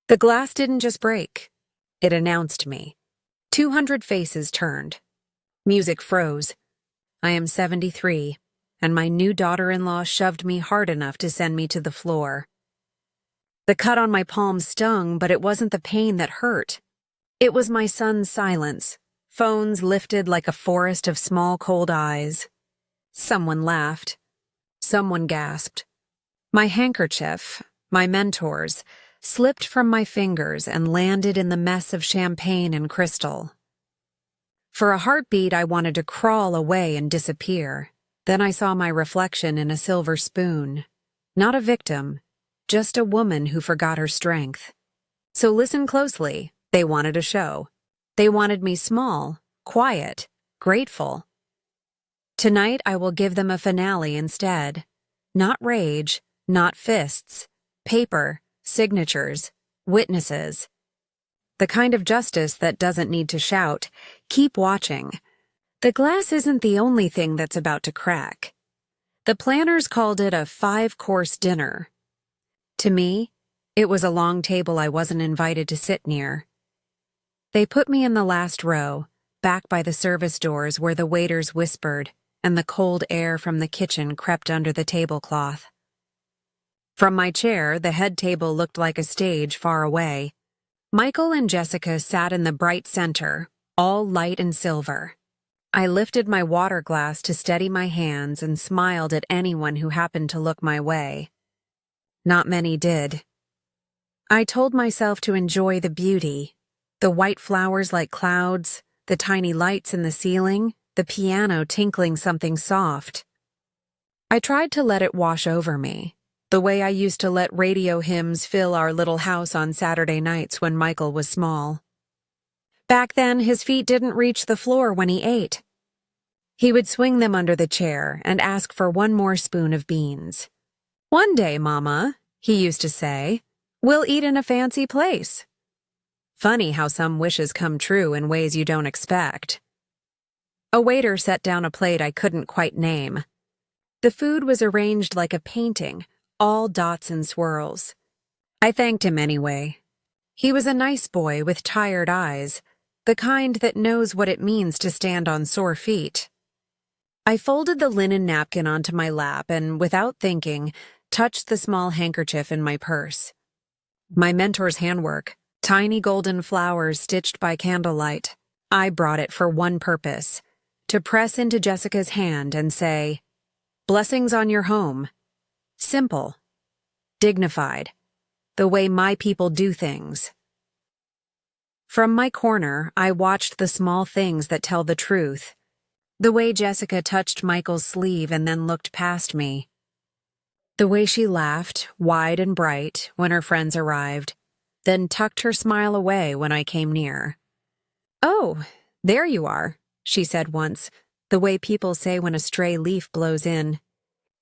The glass didn't just break. It announced me. 200 faces turned. Music froze. I am 73, and my new daughter-in-law shoved me hard enough to send me to the floor. The cut on my palm stung, but it wasn't the pain that hurt. It was my son's silence, phones lifted like a forest of small cold eyes. Someone laughed. Someone gasped. My handkerchief, my mentor's, slipped from my fingers and landed in the mess of champagne and crystal. For a heartbeat, I wanted to crawl away and disappear. Then I saw my reflection in a silver spoon. Not a victim, just a woman who forgot her strength. So listen closely. They wanted a show. They wanted me small, quiet, grateful. Tonight I will give them a finale instead. Not rage, not fists, paper, signatures, witnesses. The kind of justice that doesn't need to shout, keep watching. The glass isn't the only thing that's about to crack. The planners called it a 5-course dinner. To me, it was a long table I wasn't invited to sit near. They put me in the last row, back by the service doors where the waiters whispered and the cold air from the kitchen crept under the tablecloth. From my chair, the head table looked like a stage far away. Michael and Jessica sat in the bright center, all light and silver. I lifted my water glass to steady my hands and smiled at anyone who happened to look my way. Not many did. I told myself to enjoy the beauty, the white flowers like clouds, the tiny lights in the ceiling, the piano tinkling something soft. I tried to let it wash over me, the way I used to let radio hymns fill our little house on Saturday nights when Michael was small. Back then, his feet didn't reach the floor when he ate. He would swing them under the chair and ask for one more spoon of beans. "One day, Mama," he used to say, "we'll eat in a fancy place." Funny how some wishes come true in ways you don't expect. A waiter set down a plate I couldn't quite name. The food was arranged like a painting, all dots and swirls. I thanked him anyway. He was a nice boy with tired eyes, the kind that knows what it means to stand on sore feet. I folded the linen napkin onto my lap and, without thinking, touched the small handkerchief in my purse. My mentor's handwork, tiny golden flowers stitched by candlelight. I brought it for one purpose, to press into Jessica's hand and say, "Blessings on your home." Simple, dignified, the way my people do things. From my corner, I watched the small things that tell the truth. The way Jessica touched Michael's sleeve and then looked past me. The way she laughed, wide and bright, when her friends arrived, then tucked her smile away when I came near. "Oh, there you are," she said once, the way people say when a stray leaf blows in.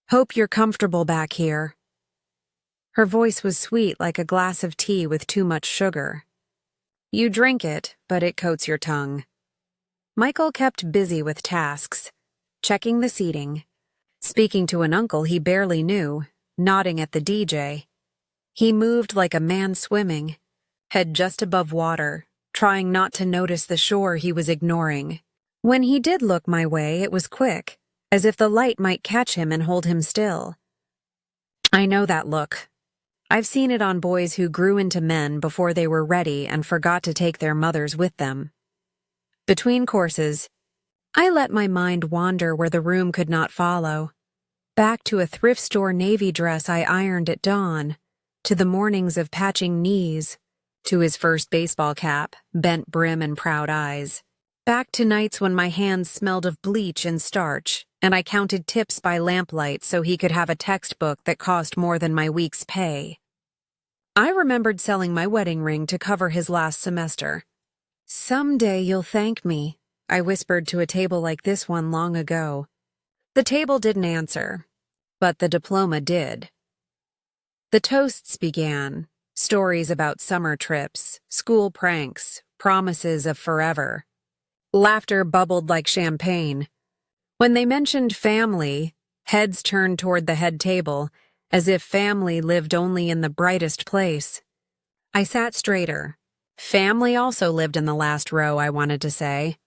"Hope you're comfortable back here." Her voice was sweet like a glass of tea with too much sugar. You drink it, but it coats your tongue. Michael kept busy with tasks, checking the seating, speaking to an uncle he barely knew, nodding at the DJ. He moved like a man swimming, head just above water, trying not to notice the shore he was ignoring. When he did look my way, it was quick, as if the light might catch him and hold him still. I know that look. I've seen it on boys who grew into men before they were ready and forgot to take their mothers with them. Between courses, I let my mind wander where the room could not follow. Back to a thrift store navy dress I ironed at dawn, to the mornings of patching knees, to his first baseball cap, bent brim and proud eyes. Back to nights when my hands smelled of bleach and starch, and I counted tips by lamplight so he could have a textbook that cost more than my week's pay. I remembered selling my wedding ring to cover his last semester. "Someday you'll thank me," I whispered to a table like this one long ago. The table didn't answer, but the diploma did. The toasts began, stories about summer trips, school pranks, promises of forever. Laughter bubbled like champagne. When they mentioned family, heads turned toward the head table, as if family lived only in the brightest place. I sat straighter. Family also lived in the last row, I wanted to say.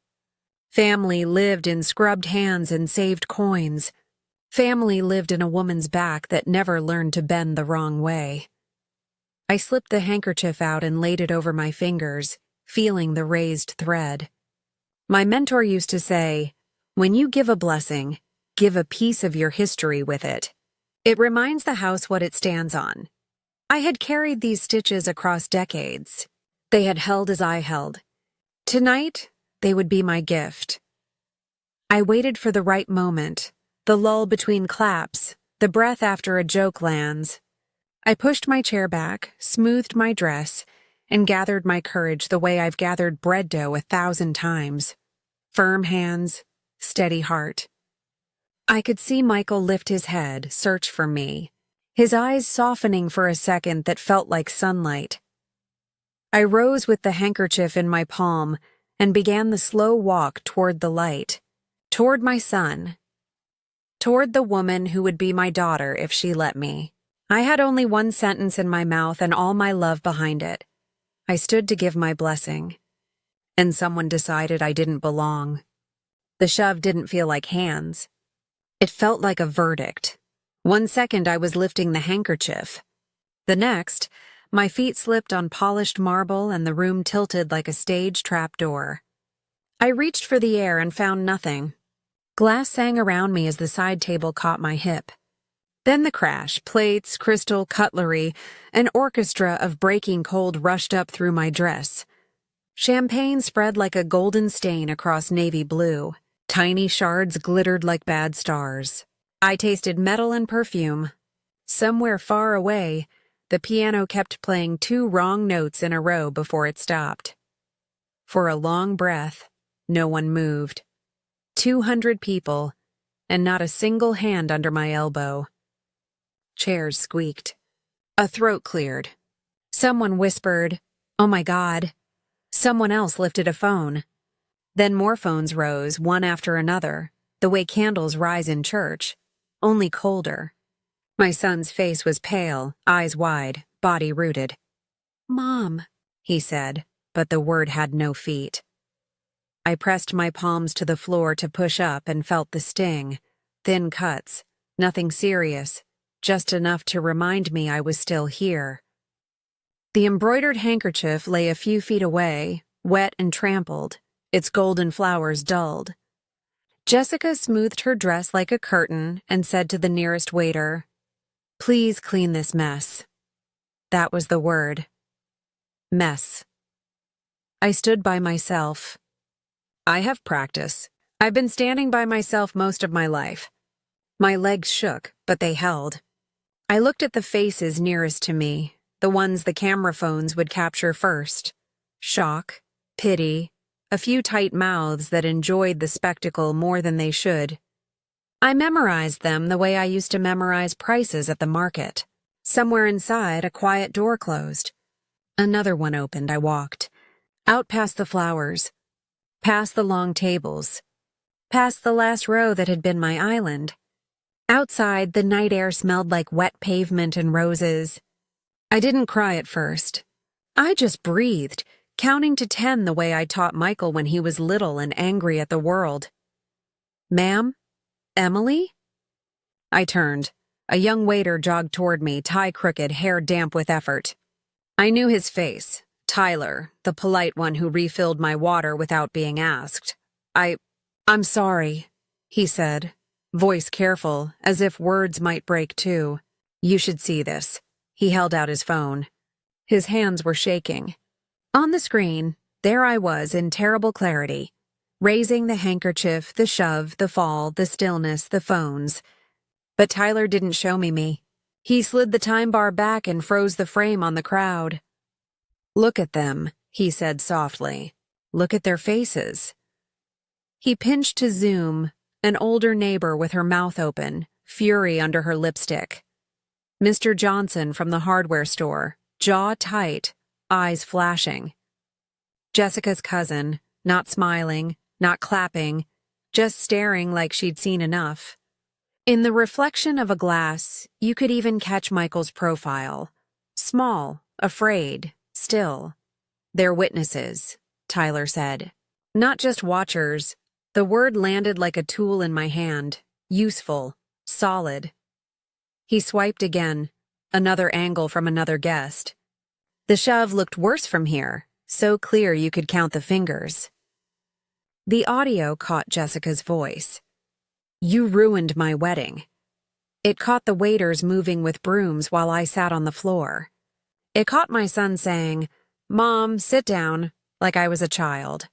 Family lived in scrubbed hands and saved coins. Family lived in a woman's back that never learned to bend the wrong way. I slipped the handkerchief out and laid it over my fingers, feeling the raised thread. My mentor used to say, "When you give a blessing, give a piece of your history with it. It reminds the house what it stands on." I had carried these stitches across decades. They had held as I held. Tonight, they would be my gift. I waited for the right moment, the lull between claps, the breath after a joke lands. I pushed my chair back, smoothed my dress, and gathered my courage the way I've gathered bread dough 1,000 times. Firm hands, steady heart. I could see Michael lift his head, search for me, his eyes softening for a second that felt like sunlight. I rose with the handkerchief in my palm and began the slow walk toward the light, toward my son, toward the woman who would be my daughter if she let me. I had only one sentence in my mouth and all my love behind it. I stood to give my blessing, and someone decided I didn't belong. The shove didn't feel like hands. It felt like a verdict. 1 second I was lifting the handkerchief. The next, my feet slipped on polished marble and the room tilted like a stage trapdoor. I reached for the air and found nothing. Glass sang around me as the side table caught my hip. Then the crash, plates, crystal, cutlery, an orchestra of breaking cold rushed up through my dress. Champagne spread like a golden stain across navy blue. Tiny shards glittered like bad stars. I tasted metal and perfume. Somewhere far away, the piano kept playing 2 wrong notes in a row before it stopped. For a long breath, no one moved. 200 people, and not a single hand under my elbow. Chairs squeaked. A throat cleared. Someone whispered, "Oh my God." Someone else lifted a phone. Then more phones rose, one after another, the way candles rise in church, only colder. My son's face was pale, eyes wide, body rooted. "Mom," he said, but the word had no feet. I pressed my palms to the floor to push up and felt the sting. Thin cuts, nothing serious, just enough to remind me I was still here. The embroidered handkerchief lay a few feet away, wet and trampled, its golden flowers dulled. Jessica smoothed her dress like a curtain and said to the nearest waiter, "Please clean this mess." That was the word. Mess. I stood by myself. I have practice. I've been standing by myself most of my life. My legs shook, but they held. I looked at the faces nearest to me, the ones the camera phones would capture first. Shock, pity, a few tight mouths that enjoyed the spectacle more than they should. I memorized them the way I used to memorize prices at the market. Somewhere inside, a quiet door closed. Another one opened. I walked. Out past the flowers. Past the long tables. Past the last row that had been my island. Outside, the night air smelled like wet pavement and roses. I didn't cry at first. I just breathed, counting to 10 the way I taught Michael when he was little and angry at the world. "Ma'am? Emily?" I turned. A young waiter jogged toward me, tie crooked, hair damp with effort. I knew his face. Tyler, the polite one who refilled my water without being asked. I'm sorry," he said, voice careful, as if words might break too. "You should see this." He held out his phone. His hands were shaking. On the screen, there I was in terrible clarity, raising the handkerchief, the shove, the fall, the stillness, the phones. But Tyler didn't show me. He slid the time bar back and froze the frame on the crowd. "Look at them," he said softly. "Look at their faces." He pinched to zoom, an older neighbor with her mouth open, fury under her lipstick. Mr. Johnson from the hardware store, jaw tight, eyes flashing. Jessica's cousin, not smiling, not clapping, just staring like she'd seen enough. In the reflection of a glass, you could even catch Michael's profile. Small, afraid, Still, they're witnesses, Tyler said. Not just watchers. The word landed like a tool in my hand. Useful. Solid. He swiped again. Another angle from another guest. The shove looked worse from here, so clear you could count the fingers. The audio caught Jessica's voice. You ruined my wedding. It caught the waiters moving with brooms while I sat on the floor. It caught my son saying, Mom, sit down, like I was a child.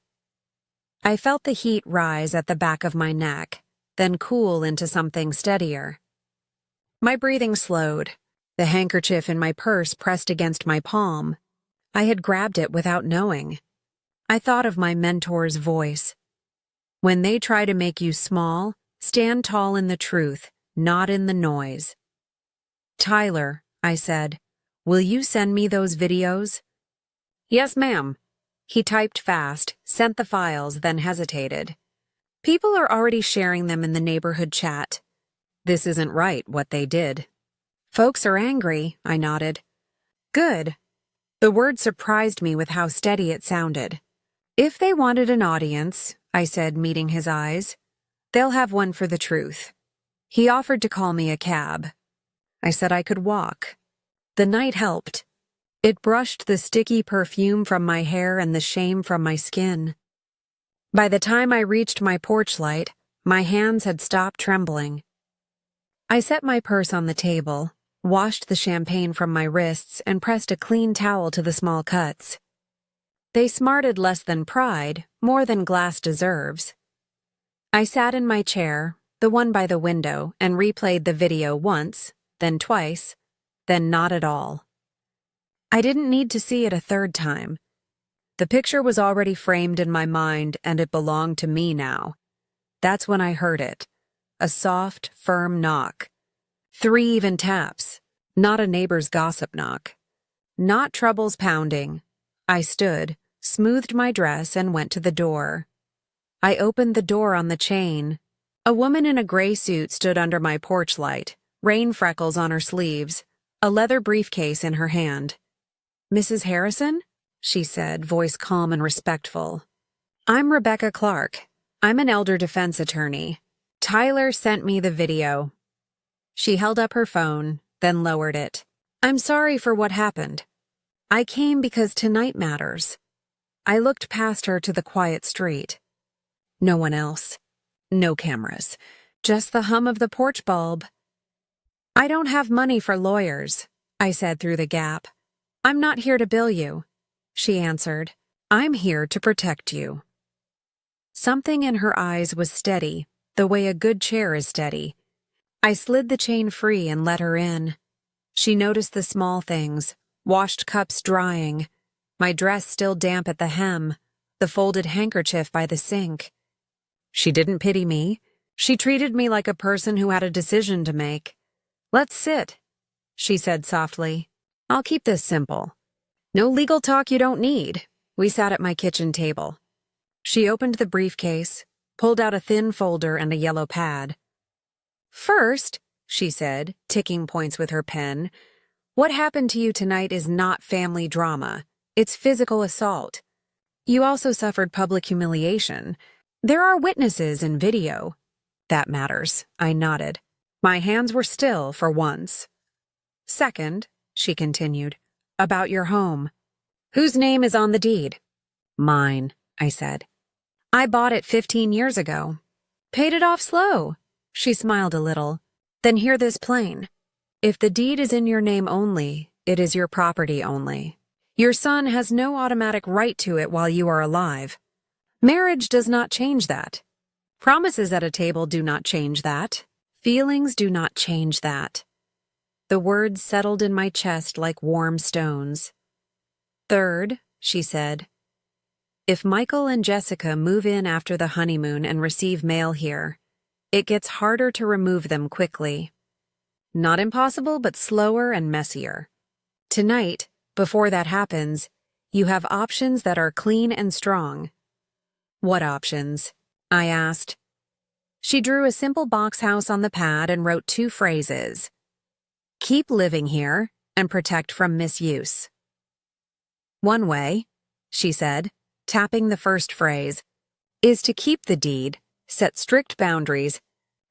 I felt the heat rise at the back of my neck, then cool into something steadier. My breathing slowed. The handkerchief in my purse pressed against my palm. I had grabbed it without knowing. I thought of my mentor's voice. When they try to make you small, stand tall in the truth, not in the noise. Tyler, I said, will you send me those videos? Yes, ma'am. He typed fast, sent the files, then hesitated. People are already sharing them in the neighborhood chat. This isn't right, what they did. Folks are angry, I nodded. Good. The word surprised me with how steady it sounded. If they wanted an audience, I said, meeting his eyes, they'll have one for the truth. He offered to call me a cab. I said I could walk. The night helped. It brushed the sticky perfume from my hair and the shame from my skin. By the time I reached my porch light, my hands had stopped trembling. I set my purse on the table, washed the champagne from my wrists, and pressed a clean towel to the small cuts. They smarted less than pride, more than glass deserves. I sat in my chair, the one by the window, and replayed the video once, then twice, then not at all. I didn't need to see it a third time. The picture was already framed in my mind, and it belonged to me now. That's when I heard it. A soft, firm knock. 3 even taps. Not a neighbor's gossip knock. Not troubles pounding. I stood, smoothed my dress, and went to the door. I opened the door on the chain. A woman in a gray suit stood under my porch light, rain freckles on her sleeves, a leather briefcase in her hand. Mrs. Harrison? She said, voice calm and respectful. I'm Rebecca Clark. I'm an elder defense attorney. Tyler sent me the video. She held up her phone, then lowered it. I'm sorry for what happened. I came because tonight matters. I looked past her to the quiet street. No one else. No cameras. Just the hum of the porch bulb. I don't have money for lawyers, I said through the gap. I'm not here to bill you, she answered. I'm here to protect you. Something in her eyes was steady, the way a good chair is steady. I slid the chain free and let her in. She noticed the small things, washed cups drying, my dress still damp at the hem, the folded handkerchief by the sink. She didn't pity me. She treated me like a person who had a decision to make. Let's sit, she said softly. I'll keep this simple. No legal talk you don't need. We sat at my kitchen table. She opened the briefcase, pulled out a thin folder and a yellow pad. First, she said, ticking points with her pen, what happened to you tonight is not family drama. It's physical assault. You also suffered public humiliation. There are witnesses in video. That matters, I nodded. My hands were still for once. Second, she continued, about your home. Whose name is on the deed? Mine, I said. I bought it 15 years ago. Paid it off slow. She smiled a little. Then hear this plain. If the deed is in your name only, it is your property only. Your son has no automatic right to it while you are alive. Marriage does not change that. Promises at a table do not change that. Feelings do not change that. The words settled in my chest like warm stones. Third, she said, if Michael and Jessica move in after the honeymoon and receive mail here, it gets harder to remove them quickly. Not impossible, but slower and messier. Tonight, before that happens, you have options that are clean and strong. What options? I asked. She drew a simple box house on the pad and wrote 2 phrases. Keep living here and protect from misuse. One way, she said, tapping the first phrase, is to keep the deed, set strict boundaries,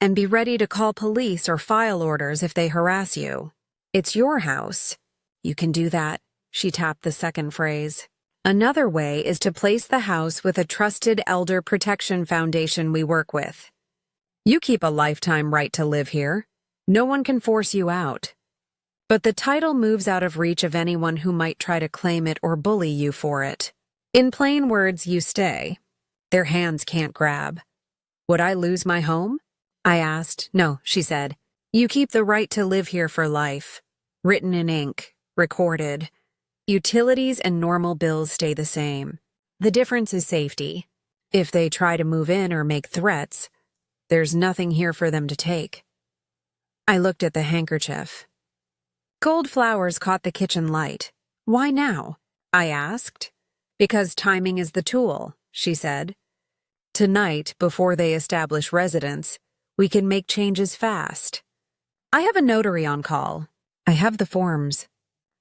and be ready to call police or file orders if they harass you. It's your house. You can do that, she tapped the second phrase. Another way is to place the house with a trusted elder protection foundation we work with. You keep a lifetime right to live here. No one can force you out. But the title moves out of reach of anyone who might try to claim it or bully you for it. In plain words, you stay. Their hands can't grab. Would I lose my home? I asked. No, she said. You keep the right to live here for life. Written in ink, recorded. Utilities and normal bills stay the same. The difference is safety. If they try to move in or make threats, there's nothing here for them to take. I looked at the handkerchief. Gold flowers caught the kitchen light. Why now? I asked. Because timing is the tool, she said. Tonight, before they establish residence, we can make changes fast. I have a notary on call. I have the forms.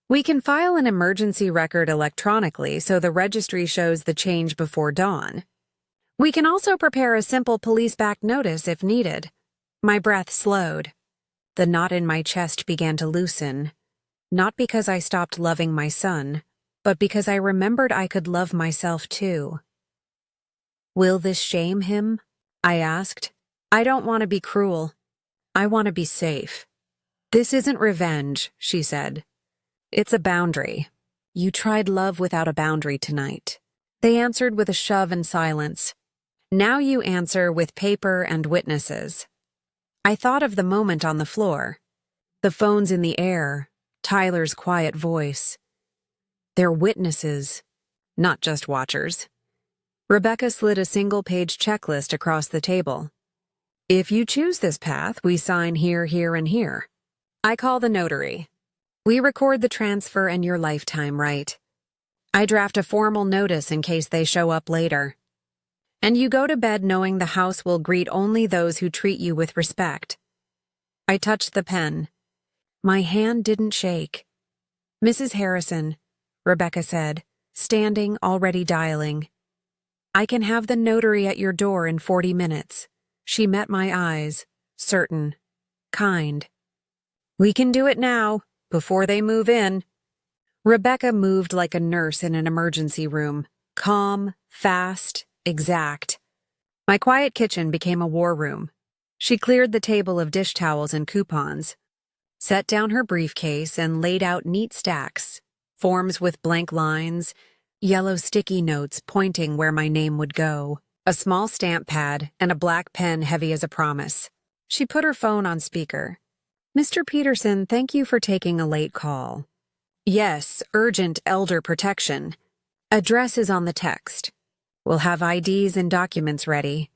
We can file an emergency record electronically so the registry shows the change before dawn. We can also prepare a simple police-backed notice if needed. My breath slowed. The knot in my chest began to loosen. Not because I stopped loving my son, but because I remembered I could love myself too. Will this shame him? I asked. I don't want to be cruel. I want to be safe. This isn't revenge, she said. It's a boundary. You tried love without a boundary tonight. They answered with a shove and silence. Now you answer with paper and witnesses. I thought of the moment on the floor. The phones in the air, Tyler's quiet voice. They're witnesses, not just watchers. Rebecca slid a single-page checklist across the table. If you choose this path, we sign here, here, and here. I call the notary. We record the transfer and your lifetime right. I draft a formal notice in case they show up later. And you go to bed knowing the house will greet only those who treat you with respect. I touched the pen. My hand didn't shake. Mrs. Harrison, Rebecca said, standing, already dialing. I can have the notary at your door in 40 minutes. She met my eyes, certain, kind. We can do it now, before they move in. Rebecca moved like a nurse in an emergency room, calm, fast, exact. My quiet kitchen became a war room. She cleared the table of dish towels and coupons, set down her briefcase and laid out neat stacks, forms with blank lines, yellow sticky notes pointing where my name would go, a small stamp pad, and a black pen heavy as a promise. She put her phone on speaker. Mr. Peterson, thank you for taking a late call. Yes, urgent elder protection. Address is on the text. We'll have IDs and documents ready.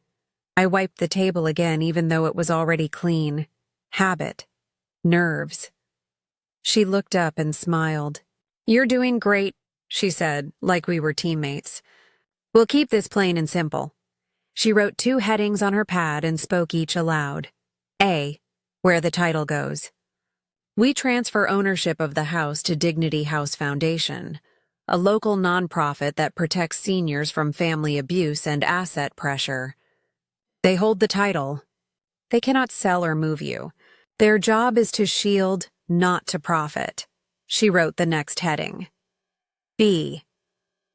I wiped the table again even though it was already clean. Habit. Nerves. She looked up and smiled. You're doing great, she said, like we were teammates. We'll keep this plain and simple. She wrote 2 headings on her pad and spoke each aloud. A, where the title goes. We transfer ownership of the house to Dignity House Foundation, a local nonprofit that protects seniors from family abuse and asset pressure. They hold the title. They cannot sell or move you. Their job is to shield, not to profit. She wrote the next heading. B,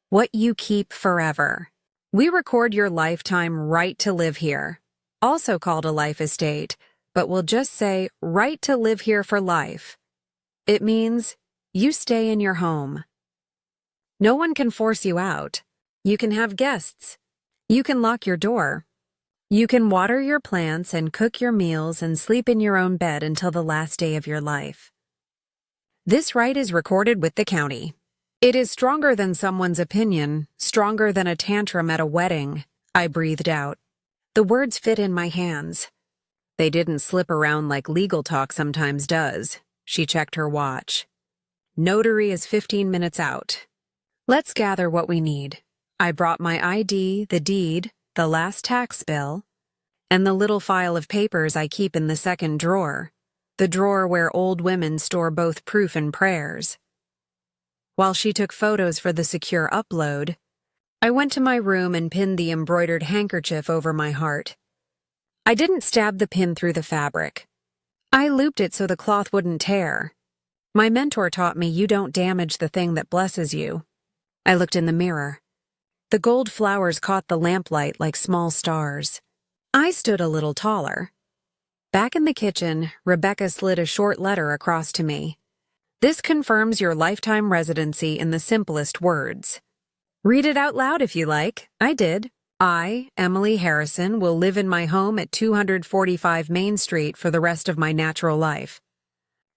what you keep forever. We record your lifetime right to live here, also called a life estate, but we'll just say right to live here for life. It means you stay in your home. No one can force you out. You can have guests. You can lock your door. You can water your plants and cook your meals and sleep in your own bed until the last day of your life. This right is recorded with the county. It is stronger than someone's opinion, stronger than a tantrum at a wedding, I breathed out. The words fit in my hands. They didn't slip around like legal talk sometimes does. She checked her watch. Notary is 15 minutes out. Let's gather what we need. I brought my ID, the deed, the last tax bill, and the little file of papers I keep in the second drawer, the drawer where old women store both proof and prayers. While she took photos for the secure upload, I went to my room and pinned the embroidered handkerchief over my heart. I didn't stab the pin through the fabric. I looped it so the cloth wouldn't tear. My mentor taught me you don't damage the thing that blesses you. I looked in the mirror. The gold flowers caught the lamplight like small stars. I stood a little taller. Back in the kitchen, Rebecca slid a short letter across to me. This confirms your lifetime residency in the simplest words. Read it out loud if you like. I did. I, Emily Harrison, will live in my home at 245 Main Street for the rest of my natural life.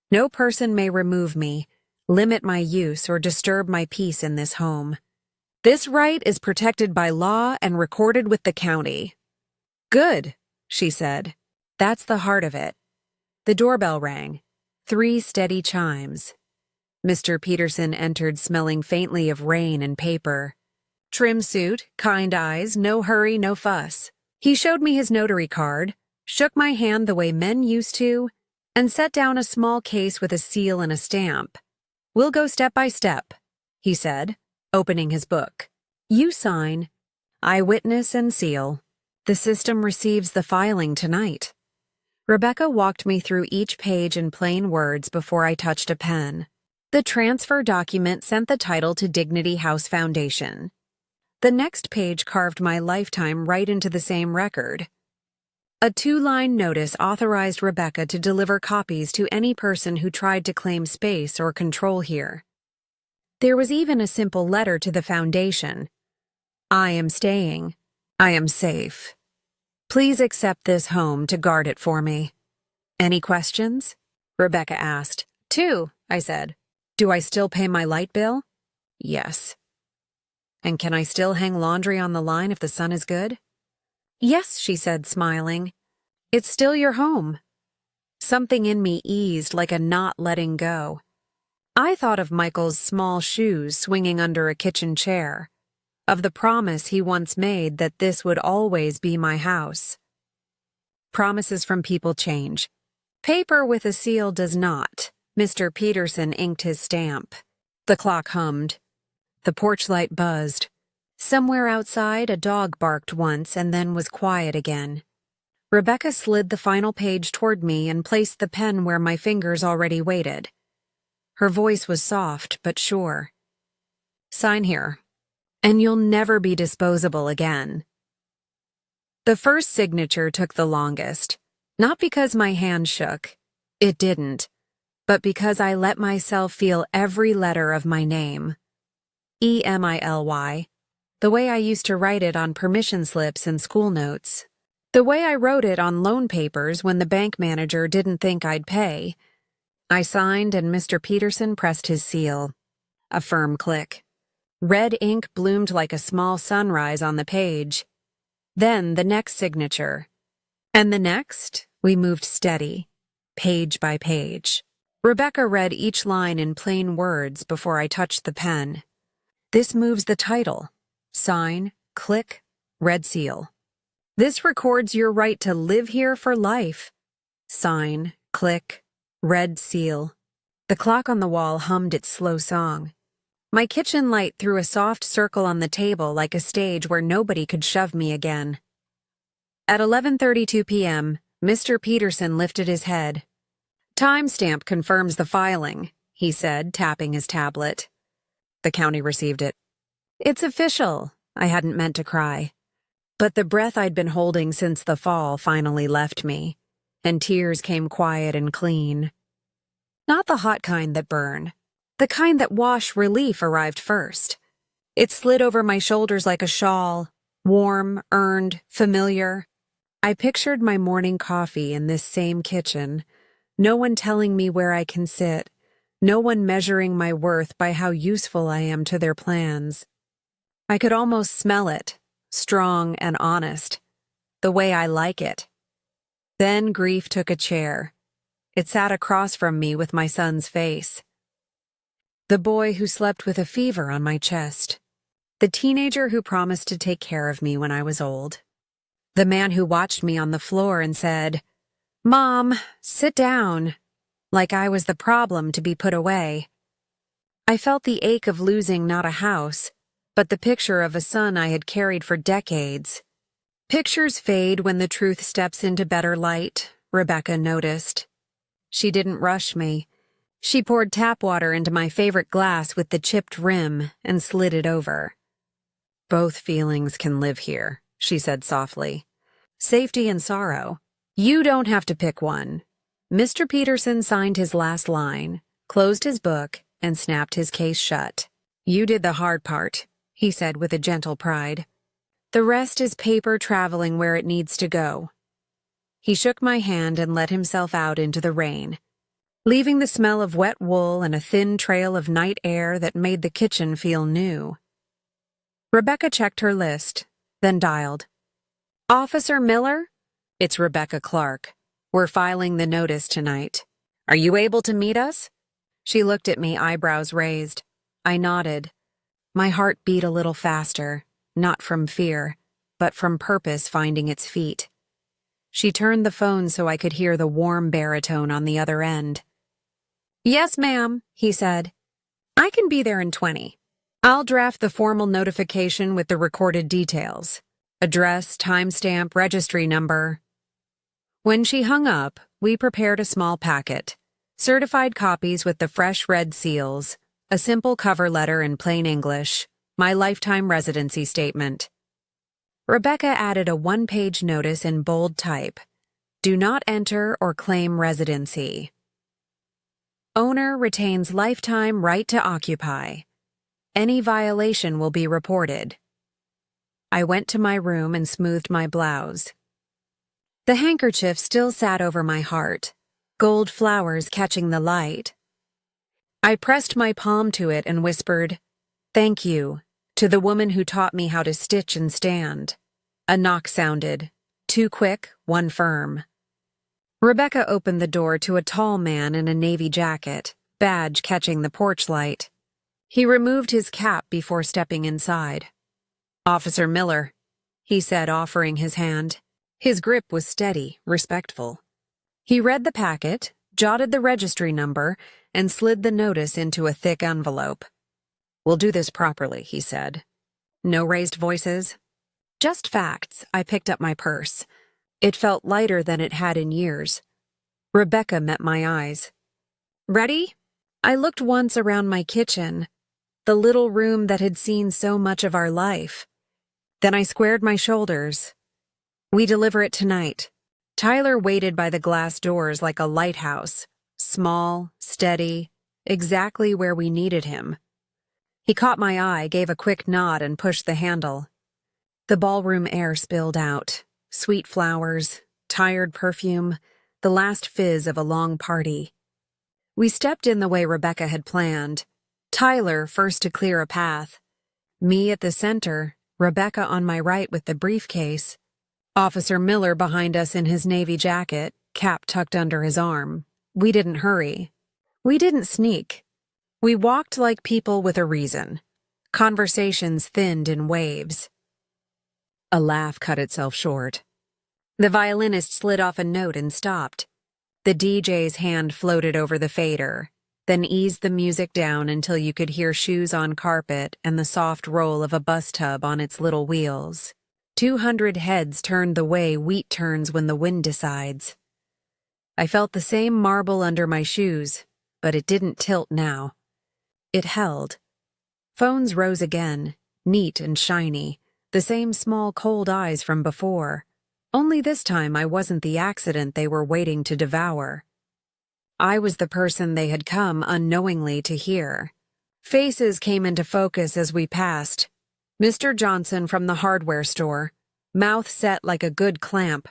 No person may remove me, limit my use, or disturb my peace in this home. This right is protected by law and recorded with the county. Good, she said. That's the heart of it. The doorbell rang. 3 steady chimes. Mr. Peterson entered smelling faintly of rain and paper. Trim suit, kind eyes, no hurry, no fuss. He showed me his notary card, shook my hand the way men used to, and set down a small case with a seal and a stamp. We'll go step by step, he said, opening his book. You sign. I witness and seal. The system receives the filing tonight. Rebecca walked me through each page in plain words before I touched a pen. The transfer document sent the title to Dignity House Foundation. The next page carved my lifetime right into the same record. A 2-line notice authorized Rebecca to deliver copies to any person who tried to claim space or control here. There was even a simple letter to the foundation. I am staying. I am safe. Please accept this home to guard it for me. Any questions? Rebecca asked. 2, I said. Do I still pay my light bill? Yes. And can I still hang laundry on the line if the sun is good? Yes, she said, smiling. It's still your home. Something in me eased like a knot letting go. I thought of Michael's small shoes swinging under a kitchen chair, of the promise he once made that this would always be my house. Promises from people change. Paper with a seal does not. Mr. Peterson inked his stamp. The clock hummed. The porch light buzzed. Somewhere outside, a dog barked once and then was quiet again. Rebecca slid the final page toward me and placed the pen where my fingers already waited. Her voice was soft but sure. Sign here, and you'll never be disposable again. The first signature took the longest, not because my hand shook. It didn't, but because I let myself feel every letter of my name. Emily. The way I used to write it on permission slips and school notes. The way I wrote it on loan papers when the bank manager didn't think I'd pay. I signed and Mr. Peterson pressed his seal. A firm click. Red ink bloomed like a small sunrise on the page. Then the next signature. And the next, we moved steady, page by page. Rebecca read each line in plain words before I touched the pen. This moves the title. Sign, click, red seal. This records your right to live here for life. Sign, click, red seal. The clock on the wall hummed its slow song. My kitchen light threw a soft circle on the table like a stage where nobody could shove me again. At 11:32 p.m., Mr. Peterson lifted his head. Timestamp confirms the filing, he said, tapping his tablet. The county received it. It's official. I hadn't meant to cry. But the breath I'd been holding since the fall finally left me, and tears came quiet and clean. Not the hot kind that burn. The kind that wash relief arrived first. It slid over my shoulders like a shawl, warm, earned, familiar. I pictured my morning coffee in this same kitchen, no one telling me where I can sit, no one measuring my worth by how useful I am to their plans. I could almost smell it, strong and honest, the way I like it. Then grief took a chair. It sat across from me with my son's face. The boy who slept with a fever on my chest. The teenager who promised to take care of me when I was old. The man who watched me on the floor and said, "Mom, sit down," like I was the problem to be put away. I felt the ache of losing not a house, but the picture of a son I had carried for decades. Pictures fade when the truth steps into better light, Rebecca noticed. She didn't rush me. She poured tap water into my favorite glass with the chipped rim and slid it over. Both feelings can live here, she said softly. Safety and sorrow. You don't have to pick one. Mr. Peterson signed his last line, closed his book, and snapped his case shut. You did the hard part, he said with a gentle pride. The rest is paper traveling where it needs to go. He shook my hand and let himself out into the rain, leaving the smell of wet wool and a thin trail of night air that made the kitchen feel new. Rebecca checked her list, then dialed. Officer Miller? It's Rebecca Clark. We're filing the notice tonight. Are you able to meet us? She looked at me, eyebrows raised. I nodded. My heart beat a little faster, not from fear, but from purpose finding its feet. She turned the phone so I could hear the warm baritone on the other end. Yes, ma'am, he said. I can be there in 20. I'll draft the formal notification with the recorded details. Address, timestamp, registry number. When she hung up, we prepared a small packet. Certified copies with the fresh red seals, a simple cover letter in plain English, my lifetime residency statement. Rebecca added a one-page notice in bold type. Do not enter or claim residency. Owner retains lifetime right to occupy. Any violation will be reported. I went to my room and smoothed my blouse. The handkerchief still sat over my heart, gold flowers catching the light. I pressed my palm to it and whispered, "Thank you," to the woman who taught me how to stitch and stand. A knock sounded, two quick, one firm. Rebecca opened the door to a tall man in a navy jacket, badge catching the porch light. He removed his cap before stepping inside. Officer Miller, he said, offering his hand. His grip was steady, respectful. He read the packet, jotted the registry number, and slid the notice into a thick envelope. We'll do this properly, he said. No raised voices. Just facts. I picked up my purse. It felt lighter than it had in years. Rebecca met my eyes. Ready? I looked once around my kitchen, the little room that had seen so much of our life. Then I squared my shoulders. We deliver it tonight. Tyler waited by the glass doors like a lighthouse, small, steady, exactly where we needed him. He caught my eye, gave a quick nod, and pushed the handle. The ballroom air spilled out. Sweet flowers, tired perfume, the last fizz of a long party. We stepped in the way Rebecca had planned. Tyler first to clear a path. Me at the center, Rebecca on my right with the briefcase. Officer Miller behind us in his navy jacket, cap tucked under his arm. We didn't hurry. We didn't sneak. We walked like people with a reason. Conversations thinned in waves. A laugh cut itself short. The violinist slid off a note and stopped. The DJ's hand floated over the fader, then eased the music down until you could hear shoes on carpet and the soft roll of a bus tub on its little wheels. 200 heads turned the way wheat turns when the wind decides. I felt the same marble under my shoes, but it didn't tilt now. It held. Phones rose again, neat and shiny, the same small cold eyes from before. Only this time I wasn't the accident they were waiting to devour. I was the person they had come unknowingly to hear. Faces came into focus as we passed. Mr. Johnson from the hardware store, mouth set like a good clamp.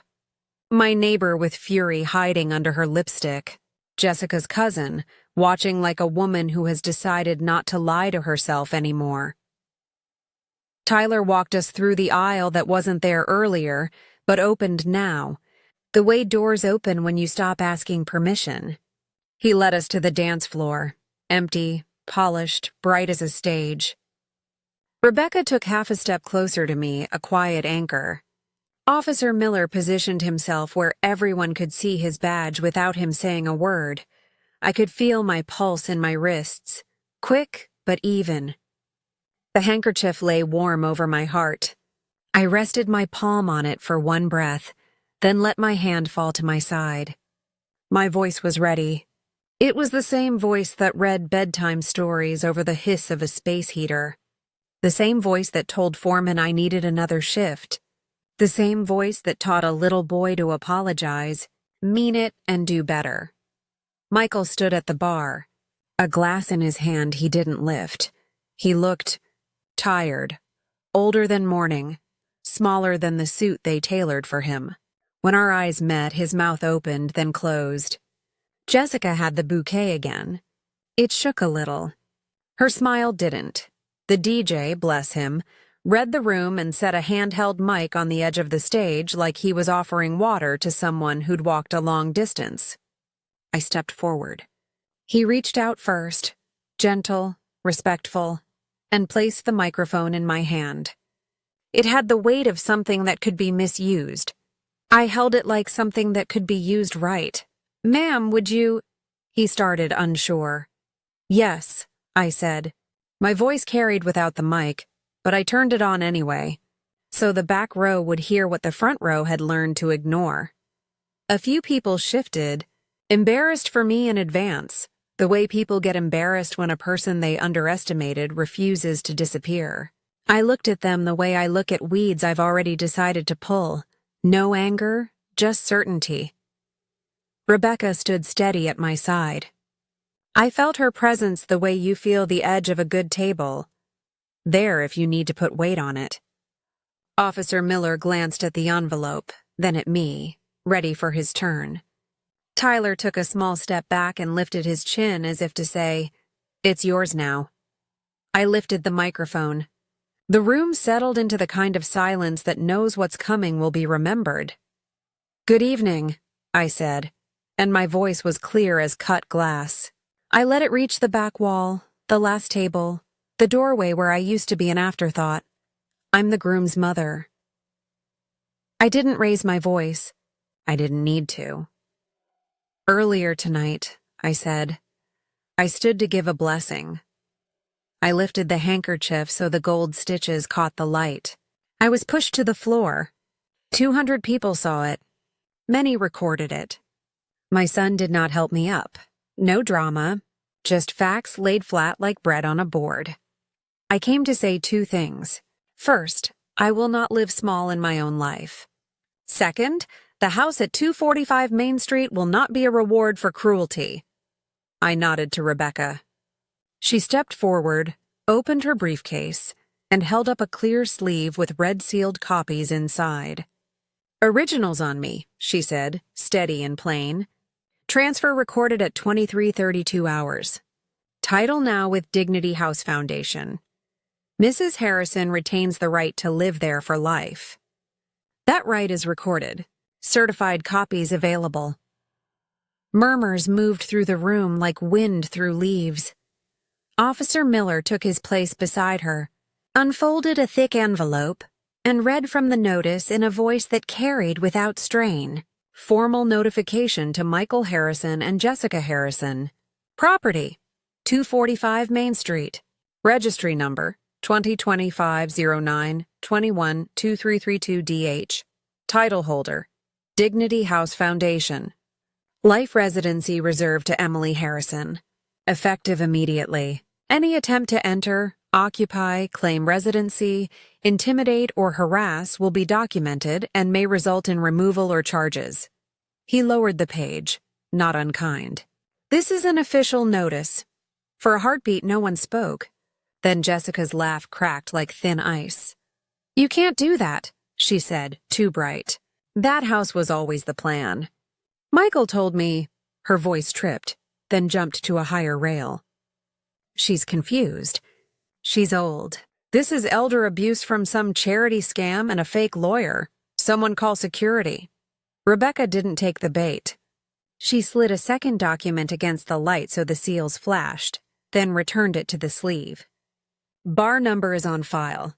My neighbor with fury hiding under her lipstick. Jessica's cousin, watching like a woman who has decided not to lie to herself anymore. Tyler walked us through the aisle that wasn't there earlier, but opened now, the way doors open when you stop asking permission. He led us to the dance floor, empty, polished, bright as a stage. Rebecca took half a step closer to me, a quiet anchor. Officer Miller positioned himself where everyone could see his badge without him saying a word. I could feel my pulse in my wrists, quick but even. The handkerchief lay warm over my heart. I rested my palm on it for one breath, then let my hand fall to my side. My voice was ready. It was the same voice that read bedtime stories over the hiss of a space heater. The same voice that told Foreman I needed another shift. The same voice that taught a little boy to apologize, mean it, and do better. Michael stood at the bar, a glass in his hand he didn't lift. He looked tired, older than morning, smaller than the suit they tailored for him. When our eyes met, his mouth opened, then closed. Jessica had the bouquet again. It shook a little. Her smile didn't. The DJ, bless him, read the room and set a handheld mic on the edge of the stage like he was offering water to someone who'd walked a long distance. I stepped forward. He reached out first, gentle, respectful, and placed the microphone in my hand. It had the weight of something that could be misused. I held it like something that could be used right. "Ma'am, would you—" He started, unsure. "Yes," I said. My voice carried without the mic, but I turned it on anyway, so the back row would hear what the front row had learned to ignore. A few people shifted, embarrassed for me in advance, the way people get embarrassed when a person they underestimated refuses to disappear. I looked at them the way I look at weeds I've already decided to pull. No anger, just certainty. Rebecca stood steady at my side. I felt her presence the way you feel the edge of a good table. There if you need to put weight on it. Officer Miller glanced at the envelope, then at me, ready for his turn. Tyler took a small step back and lifted his chin as if to say, "It's yours now." I lifted the microphone. The room settled into the kind of silence that knows what's coming will be remembered. "Good evening," I said, and my voice was clear as cut glass. I let it reach the back wall, the last table, the doorway where I used to be an afterthought. I'm the groom's mother. I didn't raise my voice. I didn't need to. "Earlier tonight," I said, I stood to give a blessing. I lifted the handkerchief so the gold stitches caught the light. I was pushed to the floor. 200 people saw it. Many recorded it. My son did not help me up. No drama, just facts laid flat like bread on a board. I came to say two things. First, I will not live small in my own life. Second, the house at 245 Main Street will not be a reward for cruelty. I nodded to Rebecca. She stepped forward, opened her briefcase, and held up a clear sleeve with red-sealed copies inside. "Originals on me," she said, steady and plain. "Transfer recorded at 23:32 hours. Title now with Dignity House Foundation. Mrs. Harrison retains the right to live there for life. That right is recorded. Certified copies available." Murmurs moved through the room like wind through leaves. Officer Miller took his place beside her, unfolded a thick envelope, and read from the notice in a voice that carried without strain. Formal notification to Michael Harrison and Jessica Harrison. Property, 245 Main Street. Registry number, 2025-09-21-2332-DH. Title holder, Dignity House Foundation. Life residency reserved to Emily Harrison. Effective immediately. Any attempt to enter, occupy, claim residency, intimidate, or harass will be documented and may result in removal or charges. He lowered the page, not unkind. "This is an official notice." For a heartbeat, no one spoke. Then Jessica's laugh cracked like thin ice. "You can't do that," she said, too bright. "That house was always the plan. Michael told me—" Her voice tripped, then jumped to a higher rail. "She's confused. She's old. This is elder abuse from some charity scam and a fake lawyer. Someone call security." Rebecca didn't take the bait. She slid a second document against the light so the seals flashed, then returned it to the sleeve. "Bar number is on file.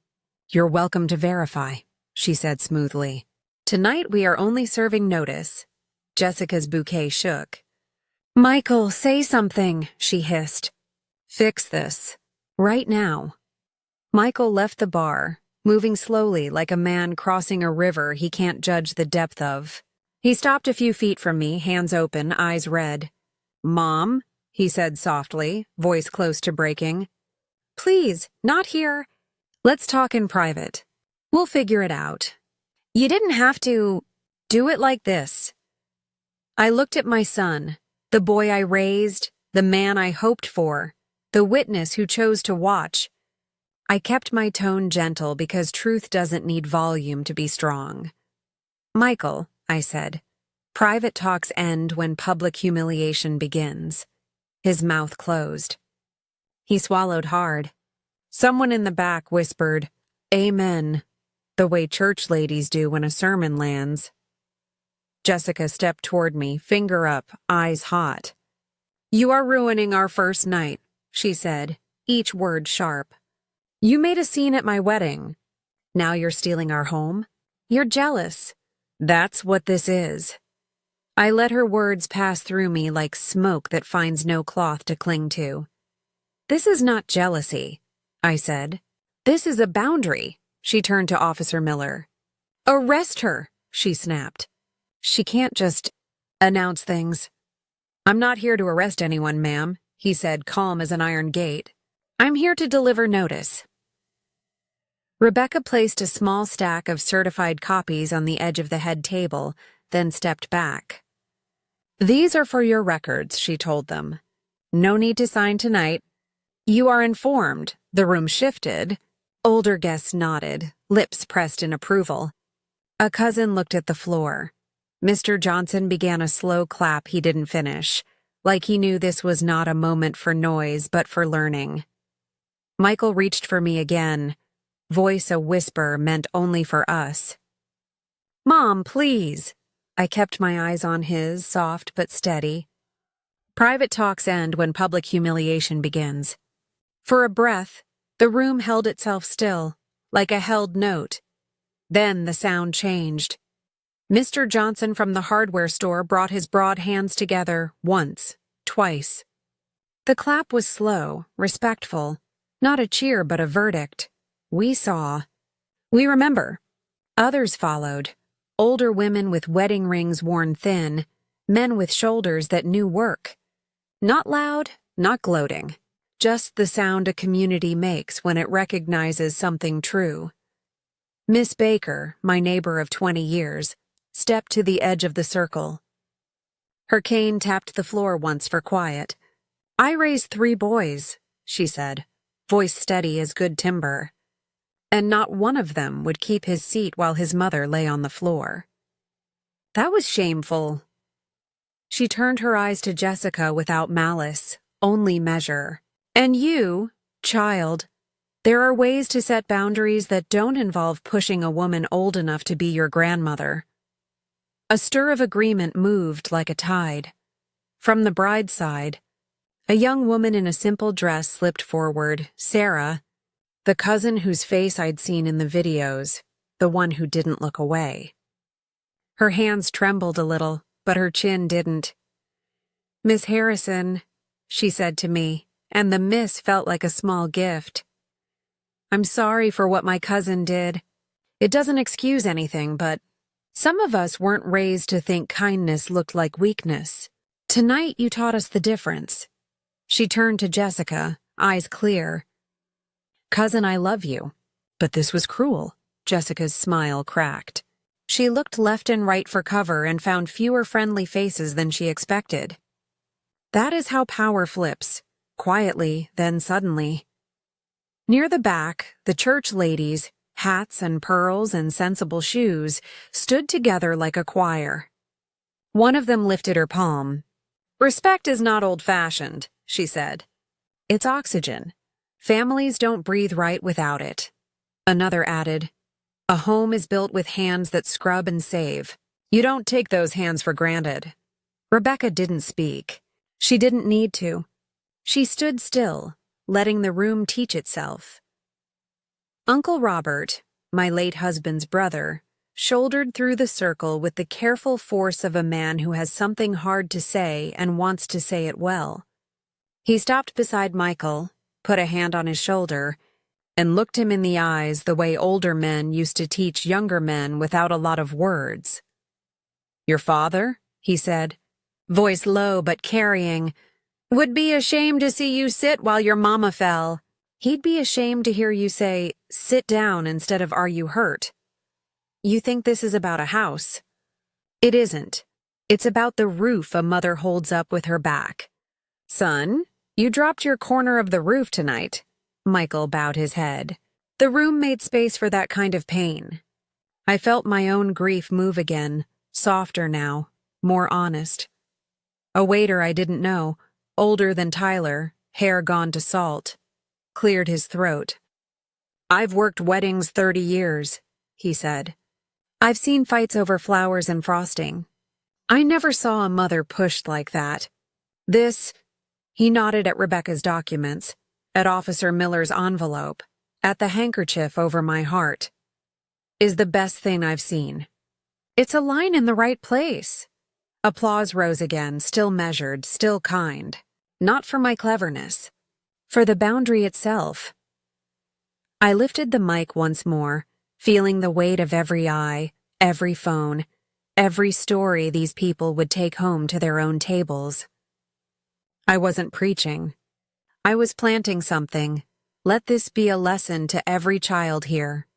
You're welcome to verify," she said smoothly. "Tonight we are only serving notice." Jessica's bouquet shook. "Michael, say something," she hissed. Fix this. Right now. Michael left the bar, moving slowly like a man crossing a river he can't judge the depth of. He stopped a few feet from me, hands open, eyes red. "Mom," he said softly, voice close to breaking. "Please, not here. Let's talk in private. We'll figure it out. You didn't have to do it like this." I looked at my son, the boy I raised, the man I hoped for, the witness who chose to watch. I kept my tone gentle because truth doesn't need volume to be strong. "Michael," I said, "private talks end when public humiliation begins." His mouth closed. He swallowed hard. Someone in the back whispered, "Amen," the way church ladies do when a sermon lands. Jessica stepped toward me, finger up, eyes hot. "You are ruining our first night," she said, each word sharp. "You made a scene at my wedding. Now you're stealing our home? You're jealous. That's what this is." I let her words pass through me like smoke that finds no cloth to cling to. "This is not jealousy," I said. "This is a boundary." She turned to Officer Miller. "Arrest her," she snapped. "She can't just announce things." "I'm not here to arrest anyone, ma'am," he said, calm as an iron gate. "I'm here to deliver notice." Rebecca placed a small stack of certified copies on the edge of the head table, then stepped back. "These are for your records," she told them. "No need to sign tonight. You are informed." The room shifted. Older guests nodded, lips pressed in approval. A cousin looked at the floor. Mr. Johnson began a slow clap he didn't finish, like he knew this was not a moment for noise but for learning. Michael reached for me again, voice a whisper meant only for us. "Mom, please." I kept my eyes on his, soft but steady. "Private talks end when public humiliation begins." For a breath, the room held itself still, like a held note. Then the sound changed. Mr. Johnson from the hardware store brought his broad hands together once, twice. The clap was slow, respectful, not a cheer but a verdict. We saw. We remember. Others followed. Older women with wedding rings worn thin, men with shoulders that knew work. Not loud, not gloating. Just the sound a community makes when it recognizes something true. Miss Baker, my neighbor of 20 years, stepped to the edge of the circle. Her cane tapped the floor once for quiet. "I raised 3 boys," she said, voice steady as good timber. "And not one of them would keep his seat while his mother lay on the floor. That was shameful." She turned her eyes to Jessica without malice, only measure. "And you, child, there are ways to set boundaries that don't involve pushing a woman old enough to be your grandmother." A stir of agreement moved like a tide. From the bride's side, a young woman in a simple dress slipped forward, Sarah, the cousin whose face I'd seen in the videos, the one who didn't look away. Her hands trembled a little, but her chin didn't. "Miss Harrison," she said to me, and the miss felt like a small gift. "I'm sorry for what my cousin did. It doesn't excuse anything, but some of us weren't raised to think kindness looked like weakness. Tonight you taught us the difference." She turned to Jessica, eyes clear. "Cousin, I love you, but this was cruel." Jessica's smile cracked. She looked left and right for cover and found fewer friendly faces than she expected. That is how power flips, quietly, then suddenly. Near the back, the church ladies, hats and pearls and sensible shoes, stood together like a choir. One of them lifted her palm. "Respect is not old-fashioned," she said. "It's oxygen. Families don't breathe right without it." Another added, "A home is built with hands that scrub and save. You don't take those hands for granted." Rebecca didn't speak. She didn't need to. She stood still, letting the room teach itself. Uncle Robert, my late husband's brother, shouldered through the circle with the careful force of a man who has something hard to say and wants to say it well. He stopped beside Michael, put a hand on his shoulder, and looked him in the eyes the way older men used to teach younger men without a lot of words. "Your father?" he said, voice low but carrying. "Would be ashamed to see you sit while your mama fell. He'd be ashamed to hear you say, 'Sit down,' instead of 'Are you hurt?' You think this is about a house. It isn't. It's about the roof a mother holds up with her back. Son, you dropped your corner of the roof tonight." Michael bowed his head. The room made space for that kind of pain. I felt my own grief move again, softer now, more honest. A waiter I didn't know, older than Tyler, hair gone to salt, cleared his throat. "I've worked weddings 30 years, he said. "I've seen fights over flowers and frosting. I never saw a mother pushed like that. This," he nodded at Rebecca's documents, at Officer Miller's envelope, at the handkerchief over my heart, "is the best thing I've seen." It's a line in the right place. Applause rose again, still measured, still kind. Not for my cleverness. For the boundary itself. I lifted the mic once more, feeling the weight of every eye, every phone, every story these people would take home to their own tables. I wasn't preaching. I was planting something. Let this be a lesson to every child here.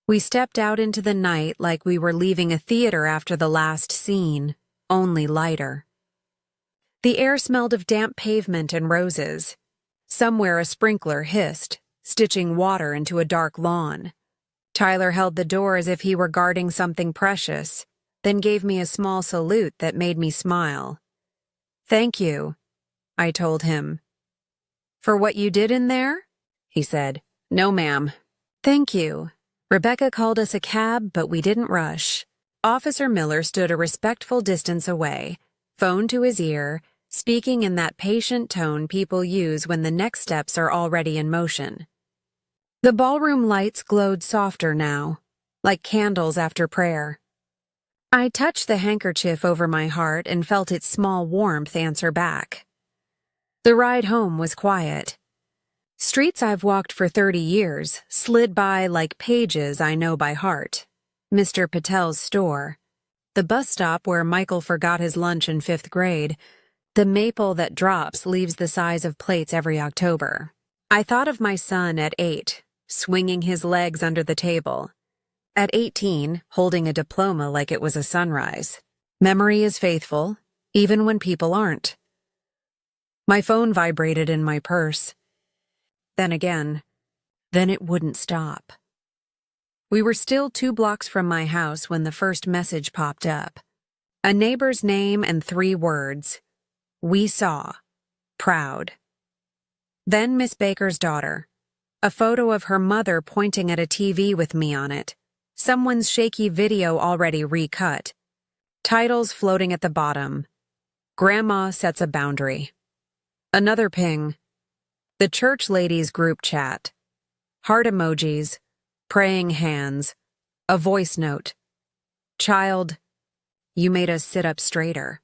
We stepped out into the night like we were leaving a theater after the last scene, only lighter. The air smelled of damp pavement and roses. Somewhere a sprinkler hissed, stitching water into a dark lawn. Tyler held the door as if he were guarding something precious, then gave me a small salute that made me smile. "Thank you," I told him. "For what you did in there?" he said. "No, ma'am." "Thank you." Rebecca called us a cab, but we didn't rush. Officer Miller stood a respectful distance away, phone to his ear, speaking in that patient tone people use when the next steps are already in motion. The ballroom lights glowed softer now, like candles after prayer. I touched the handkerchief over my heart and felt its small warmth answer back. The ride home was quiet. Streets I've walked for 30 years slid by like pages I know by heart. Mr. Patel's store, the bus stop where Michael forgot his lunch in 5th grade, the maple that drops leaves the size of plates every October. I thought of my son at 8, swinging his legs under the table. At 18, holding a diploma like it was a sunrise. Memory is faithful, even when people aren't. My phone vibrated in my purse. Then again, then it wouldn't stop. We were still 2 blocks from my house when the first message popped up. A neighbor's name and 3 words. "We saw. Proud." Then Miss Baker's daughter. A photo of her mother pointing at a TV with me on it. Someone's shaky video already recut. Titles floating at the bottom. Grandma sets a boundary. Another ping. The church ladies group chat. Heart emojis. Praying hands. A voice note. "Child, you made us sit up straighter."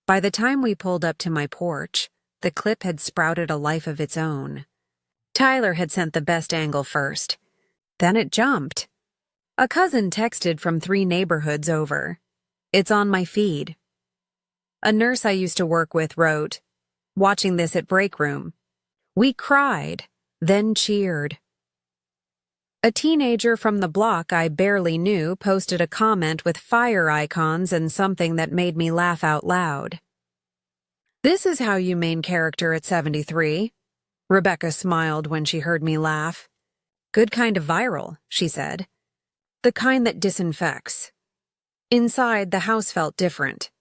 By the time we pulled up to my porch, the clip had sprouted a life of its own. Tyler had sent the best angle first. Then it jumped. A cousin texted from 3 neighborhoods over. "It's on my feed." A nurse I used to work with wrote, "Watching this at break room. We cried, then cheered." A teenager from the block I barely knew posted a comment with fire icons and something that made me laugh out loud. "This is how you main character at 73. Rebecca smiled when she heard me laugh. "Good kind of viral," she said. "The kind that disinfects." Inside, the house felt different.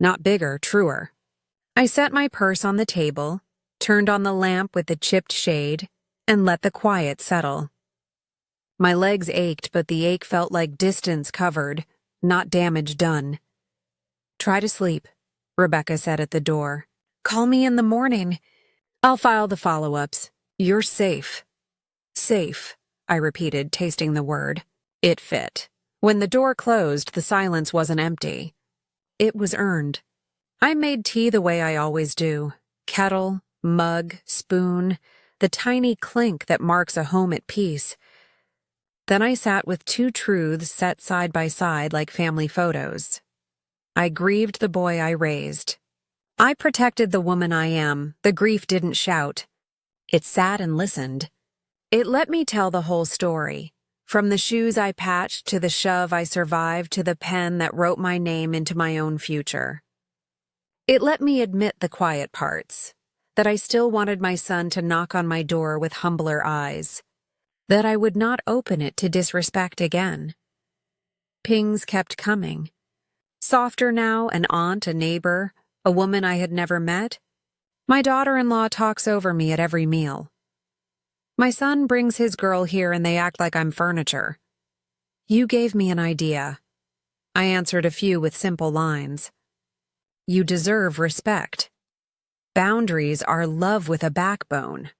Not bigger, truer. I set my purse on the table, turned on the lamp with the chipped shade, and let the quiet settle. My legs ached, but the ache felt like distance covered, not damage done. "Try to sleep," Rebecca said at the door. "Call me in the morning. I'll file the follow-ups. You're safe." "Safe," I repeated, tasting the word. It fit. When the door closed, the silence wasn't empty. It was earned. I made tea the way I always do. Kettle, mug, spoon, the tiny clink that marks a home at peace. Then I sat with two truths set side by side like family photos. I grieved the boy I raised. I protected the woman I am. The grief didn't shout. It sat and listened. It let me tell the whole story. From the shoes I patched to the shove I survived to the pen that wrote my name into my own future. It let me admit the quiet parts, that I still wanted my son to knock on my door with humbler eyes, that I would not open it to disrespect again. Pings kept coming. Softer now, an aunt, a neighbor, a woman I had never met. My daughter-in-law talks over me at every meal. My son brings his girl here and they act like I'm furniture. You gave me an idea. I answered a few with simple lines. You deserve respect. Boundaries are love with a backbone.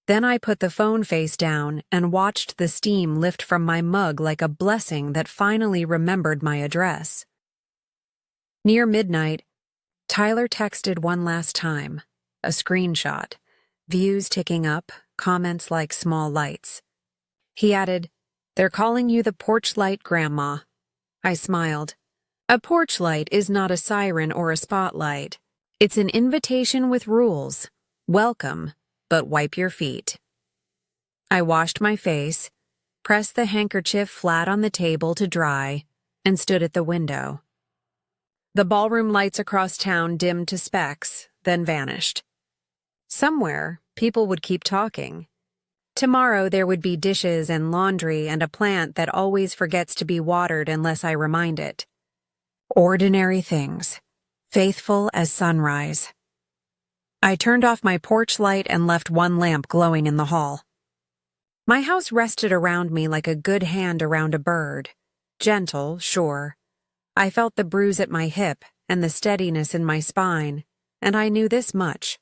Then I put the phone face down and watched the steam lift from my mug like a blessing that finally remembered my address. Near midnight, Tyler texted one last time, a screenshot, views ticking up, comments like small lights. He added, "They're calling you the porch light, Grandma." I smiled. A porch light is not a siren or a spotlight. It's an invitation with rules. Welcome, but wipe your feet. I washed my face, pressed the handkerchief flat on the table to dry, and stood at the window. The ballroom lights across town dimmed to specks, then vanished. Somewhere, people would keep talking. Tomorrow there would be dishes and laundry and a plant that always forgets to be watered unless I remind it. Ordinary things, faithful as sunrise. I turned off my porch light and left one lamp glowing in the hall. My house rested around me like a good hand around a bird. Gentle, sure. I felt the bruise at my hip and the steadiness in my spine, and I knew this much.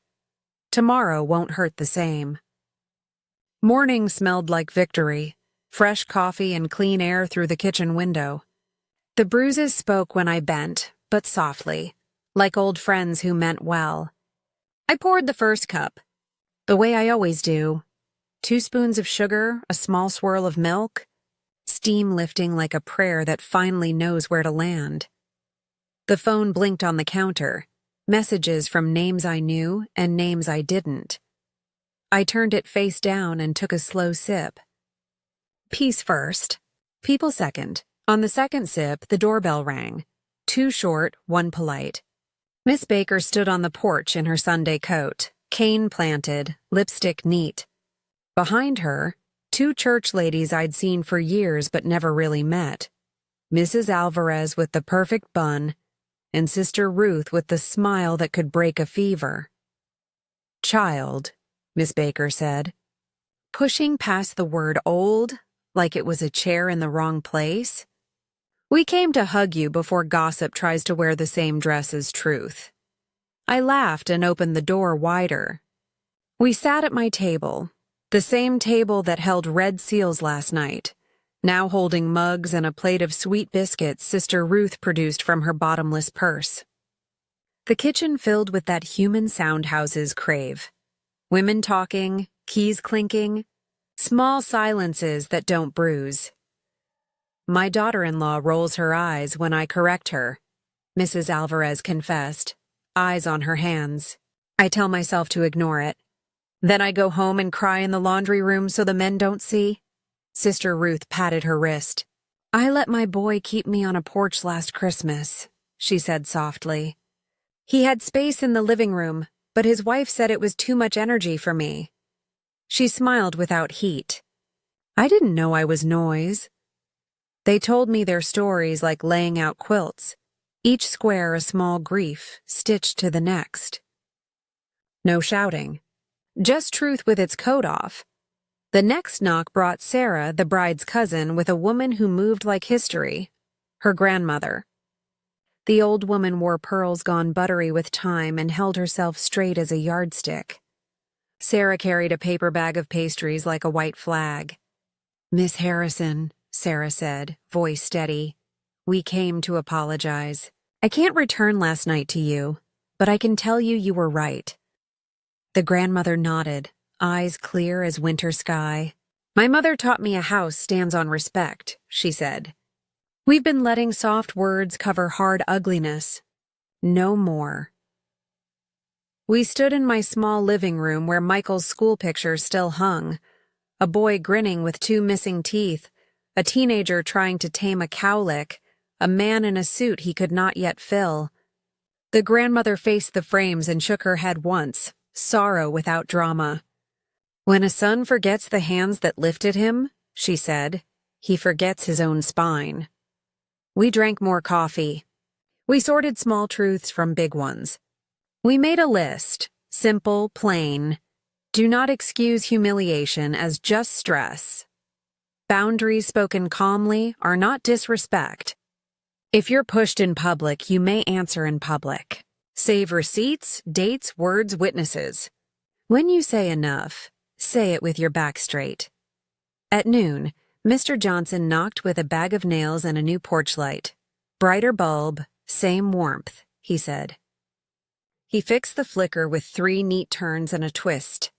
Tomorrow won't hurt the same. Morning smelled like victory, fresh coffee and clean air through the kitchen window. The bruises spoke when I bent, but softly, like old friends who meant well. I poured the first cup, the way I always do. 2 spoons of sugar, a small swirl of milk, steam lifting like a prayer that finally knows where to land. The phone blinked on the counter. Messages from names I knew and names I didn't. I turned it face down and took a slow sip. Peace first, people second. On the second sip, the doorbell rang. 2 short, 1 polite. Miss Baker stood on the porch in her Sunday coat, cane planted, lipstick neat. Behind her, 2 church ladies I'd seen for years but never really met. Mrs. Alvarez with the perfect bun, and Sister Ruth with the smile that could break a fever. "Child," Miss Baker said, pushing past the word old like it was a chair in the wrong place. "We came to hug you before gossip tries to wear the same dress as truth." I laughed and opened the door wider. We sat at my table, the same table that held red seals last night, now holding mugs and a plate of sweet biscuits Sister Ruth produced from her bottomless purse. The kitchen filled with that human sound houses crave. Women talking, keys clinking, small silences that don't bruise. My daughter-in-law rolls her eyes when I correct her, Mrs. Alvarez confessed, eyes on her hands. I tell myself to ignore it. Then I go home and cry in the laundry room so the men don't see. Sister Ruth patted her wrist. "I let my boy keep me on a porch last Christmas," she said softly. "He had space in the living room, but his wife said it was too much energy for me." She smiled without heat. I didn't know I was noise. They told me their stories like laying out quilts, each square a small grief stitched to the next. No shouting, just truth with its coat off. The next knock brought Sarah, the bride's cousin, with a woman who moved like history, her grandmother. The old woman wore pearls gone buttery with time and held herself straight as a yardstick. Sarah carried a paper bag of pastries like a white flag. "Miss Harrison," Sarah said, voice steady, "we came to apologize. I can't return last night to you. but I can tell you were right." The grandmother nodded, eyes clear as winter sky. "My mother taught me a house stands on respect," she said. "We've been letting soft words cover hard ugliness. No more." We stood in my small living room where Michael's school pictures still hung. A boy grinning with 2 missing teeth, a teenager trying to tame a cowlick, a man in a suit he could not yet fill. The grandmother faced the frames and shook her head once, sorrow without drama. "When a son forgets the hands that lifted him," she said, "he forgets his own spine." We drank more coffee. We sorted small truths from big ones. We made a list, simple, plain. Do not excuse humiliation as just stress. Boundaries spoken calmly are not disrespect. If you're pushed in public, you may answer in public. Save receipts, dates, words, witnesses. When you say enough, say it with your back straight. At noon, Mr. Johnson knocked with a bag of nails and a new porch light. "Brighter bulb, same warmth," he said. He fixed the flicker with 3 neat turns and a twist.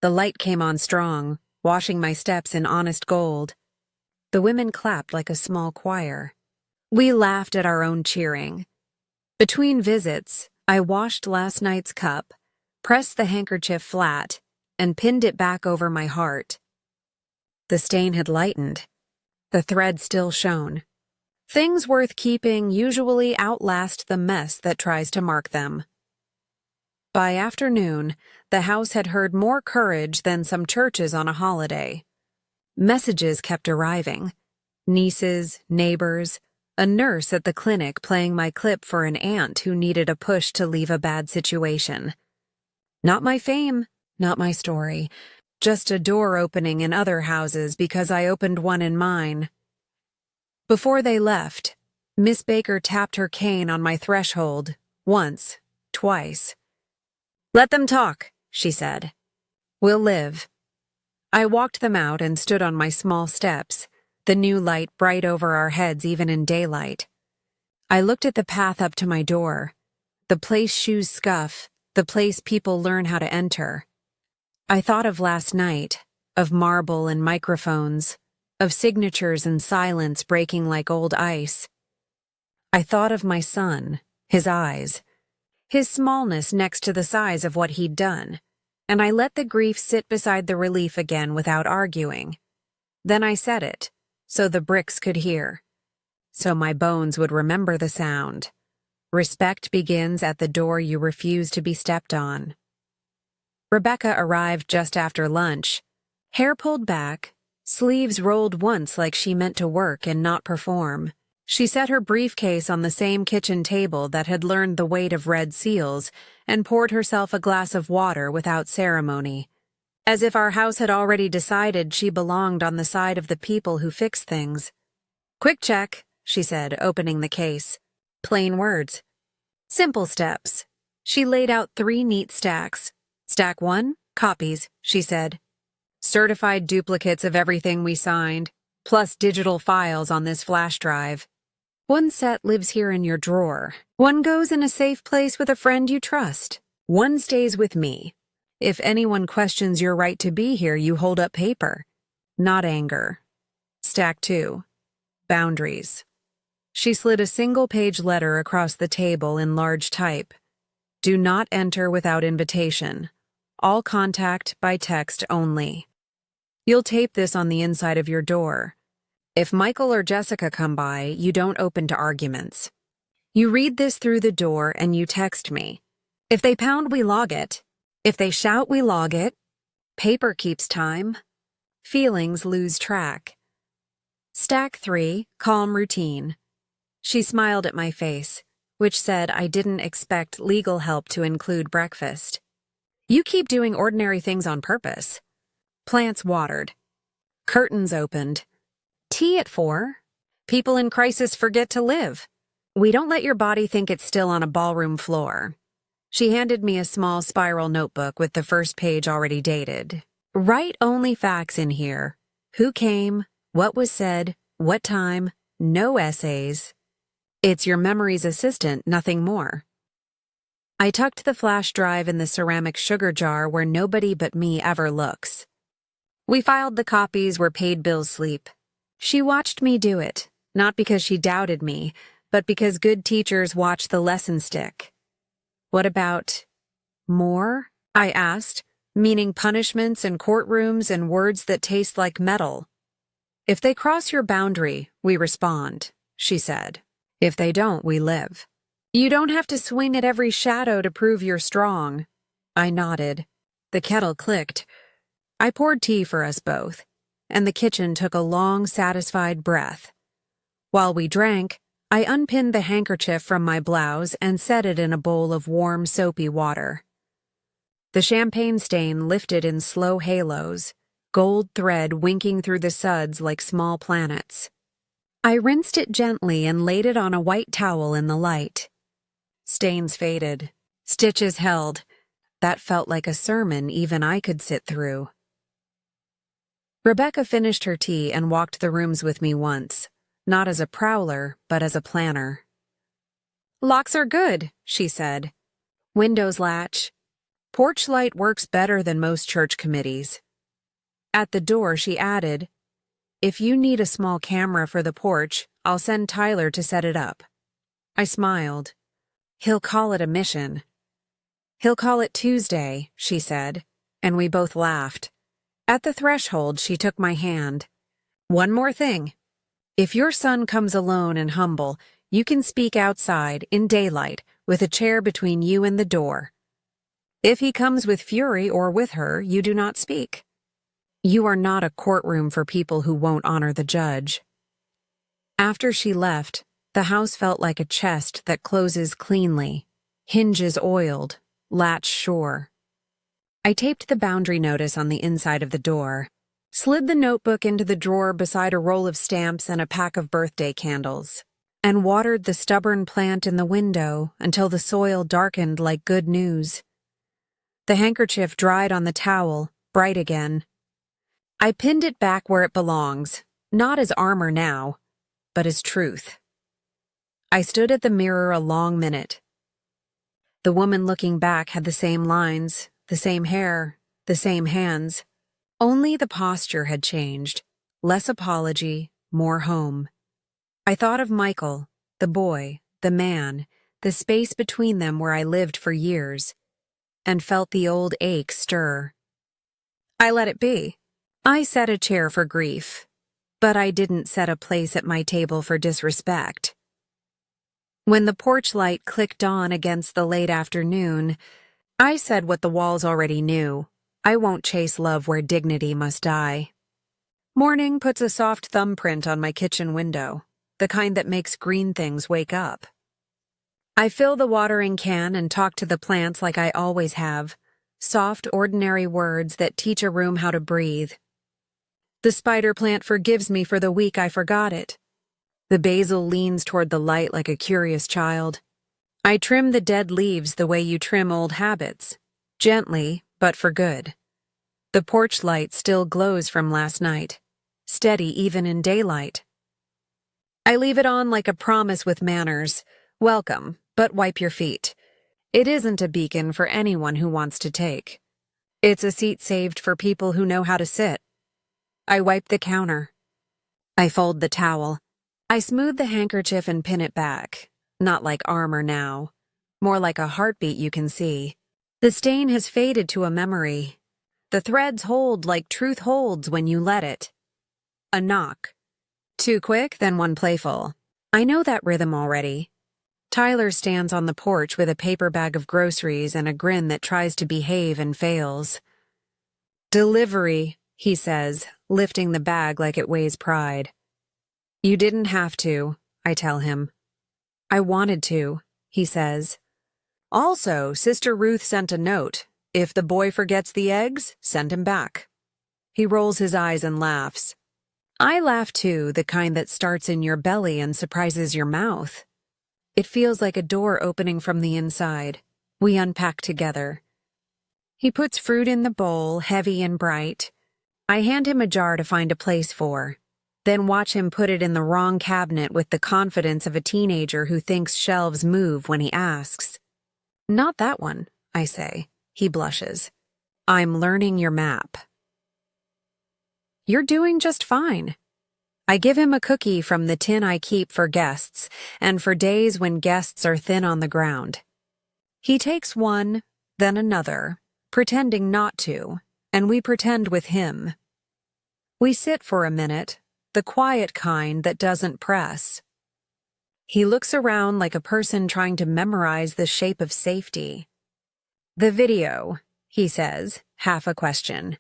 The light came on strong, washing my steps in honest gold. The women clapped like a small choir. We laughed at our own cheering. Between visits, I washed last night's cup, pressed the handkerchief flat, and pinned it back over my heart. The stain had lightened. The thread still shone. Things worth keeping usually outlast the mess that tries to mark them. By afternoon, the house had heard more courage than some churches on a holiday. Messages kept arriving. Nieces, neighbors, a nurse at the clinic playing my clip for an aunt who needed a push to leave a bad situation. Not my fame, not my story, just a door opening in other houses because I opened one in mine. Before they left, Miss Baker tapped her cane on my threshold, once, twice. "Let them talk," she said. "We'll live." I walked them out and stood on my small steps, the new light bright over our heads even in daylight. I looked at the path up to my door, the place shoes scuff, the place people learn how to enter. I thought of last night, of marble and microphones, of signatures and silence breaking like old ice. I thought of my son, his eyes, his smallness next to the size of what he'd done, and I let the grief sit beside the relief again without arguing. Then I said it, so the bricks could hear, so my bones would remember the sound. Respect begins at the door you refuse to be stepped on. Rebecca arrived just after lunch, hair pulled back, sleeves rolled once like she meant to work and not perform. She set her briefcase on the same kitchen table that had learned the weight of red seals and poured herself a glass of water without ceremony. As if our house had already decided she belonged on the side of the people who fix things. "Quick check," she said, opening the case. Plain words. Simple steps. She laid out 3 neat stacks. "Stack 1, copies," she said. "Certified duplicates of everything we signed, plus digital files on this flash drive. 1 set lives here in your drawer. 1 goes in a safe place with a friend you trust. 1 stays with me. If anyone questions your right to be here, you hold up paper, not anger. Stack 2, boundaries." She slid a single-page letter across the table in large type. "Do not enter without invitation. All contact by text only. You'll tape this on the inside of your door. If Michael or Jessica come by, you don't open to arguments. You read this through the door and you text me. If they pound, we log it. If they shout, we log it. Paper keeps time. Feelings lose track." Stack 3, calm routine. She smiled at my face, which said I didn't expect legal help to include breakfast. "You keep doing ordinary things on purpose." Plants watered. Curtains opened. "Tea at 4. People in crisis forget to live. We don't let your body think it's still on a ballroom floor." She handed me a small spiral notebook with the first page already dated. "Write only facts in here. Who came, what was said, what time, no essays. It's your memory's assistant, nothing more." I tucked the flash drive in the ceramic sugar jar where nobody but me ever looks. We filed the copies where paid bills sleep. She watched me do it, not because she doubted me, but because good teachers watch the lesson stick. What about more? I asked, meaning punishments and courtrooms and words that taste like metal. If they cross your boundary, we respond, she said. If they don't, we live. You don't have to swing at every shadow to prove you're strong. I nodded. The kettle clicked. I poured tea for us both, and the kitchen took a long, satisfied breath. While we drank, I unpinned the handkerchief from my blouse and set it in a bowl of warm, soapy water. The champagne stain lifted in slow halos, gold thread winking through the suds like small planets. I rinsed it gently and laid it on a white towel in the light. Stains faded. Stitches held. That felt like a sermon even I could sit through. Rebecca finished her tea and walked the rooms with me once, not as a prowler, but as a planner. Locks are good, she said. Windows latch. Porch light works better than most church committees. At the door, she added, If you need a small camera for the porch, I'll send Tyler to set it up. I smiled. He'll call it a mission. He'll call it Tuesday, she said, and we both laughed. At the threshold, she took my hand. One more thing. If your son comes alone and humble, you can speak outside, in daylight, with a chair between you and the door. If he comes with fury or with her, you do not speak. You are not a courtroom for people who won't honor the judge. After she left, the house felt like a chest that closes cleanly, hinges oiled, latch sure. I taped the boundary notice on the inside of the door, slid the notebook into the drawer beside a roll of stamps and a pack of birthday candles, and watered the stubborn plant in the window until the soil darkened like good news. The handkerchief dried on the towel, bright again. I pinned it back where it belongs, not as armor now, but as truth. I stood at the mirror a long minute. The woman looking back had the same lines, the same hair, the same hands. Only the posture had changed. Less apology, more home. I thought of Michael, the boy, the man, the space between them where I lived for years, and felt the old ache stir. I let it be. I set a chair for grief, but I didn't set a place at my table for disrespect. When the porch light clicked on against the late afternoon, I said what the walls already knew. I won't chase love where dignity must die. Morning puts a soft thumbprint on my kitchen window, the kind that makes green things wake up. I fill the watering can and talk to the plants like I always have, soft, ordinary words that teach a room how to breathe. The spider plant forgives me for the week I forgot it. The basil leans toward the light like a curious child. I trim the dead leaves the way you trim old habits, gently, but for good. The porch light still glows from last night, steady even in daylight. I leave it on like a promise with manners. Welcome, but wipe your feet. It isn't a beacon for anyone who wants to take. It's a seat saved for people who know how to sit. I wipe the counter. I fold the towel. I smooth the handkerchief and pin it back. Not like armor now. More like a heartbeat you can see. The stain has faded to a memory. The threads hold like truth holds when you let it. A knock. Two quick, then one playful. I know that rhythm already. Tyler stands on the porch with a paper bag of groceries and a grin that tries to behave and fails. Delivery, he says, lifting the bag like it weighs pride. You didn't have to, I tell him. I wanted to, he says. Also, Sister Ruth sent a note. If the boy forgets the eggs, send him back. He rolls his eyes and laughs. I laugh too, the kind that starts in your belly and surprises your mouth. It feels like a door opening from the inside. We unpack together. He puts fruit in the bowl, heavy and bright. I hand him a jar to find a place for, then watch him put it in the wrong cabinet with the confidence of a teenager who thinks shelves move when he asks. Not that one, I say. He blushes. I'm learning your map. You're doing just fine. I give him a cookie from the tin I keep for guests, and for days when guests are thin on the ground. He takes one, then another, pretending not to, and we pretend with him. We sit for a minute, the quiet kind that doesn't press. He looks around like a person trying to memorize the shape of safety. The video, he says, half a question.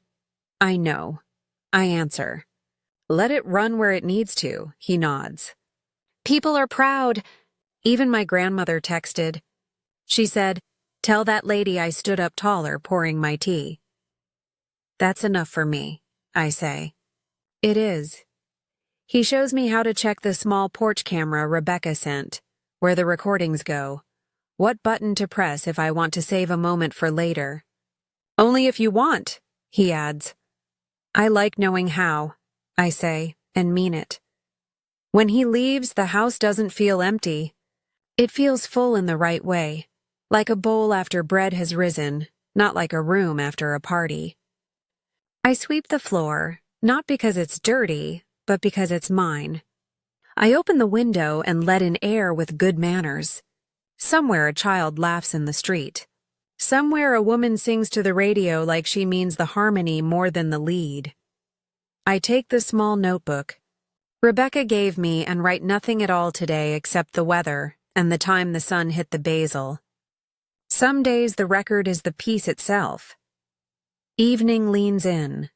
I know. I answer. Let it run where it needs to, he nods. People are proud. Even my grandmother texted. She said, tell that lady I stood up taller pouring my tea. That's enough for me, I say. It is. He shows me how to check the small porch camera Rebecca sent, where the recordings go, what button to press if I want to save a moment for later. Only if you want, he adds. I like knowing how, I say, and mean it. When he leaves, the house doesn't feel empty. It feels full in the right way, like a bowl after bread has risen, not like a room after a party. I sweep the floor, not because it's dirty, but because it's mine. I open the window and let in air with good manners. Somewhere a child laughs in the street. Somewhere a woman sings to the radio like she means the harmony more than the lead. I take the small notebook Rebecca gave me and write nothing at all today except the weather and the time the sun hit the basil. Some days the record is the piece itself. Evening leans in.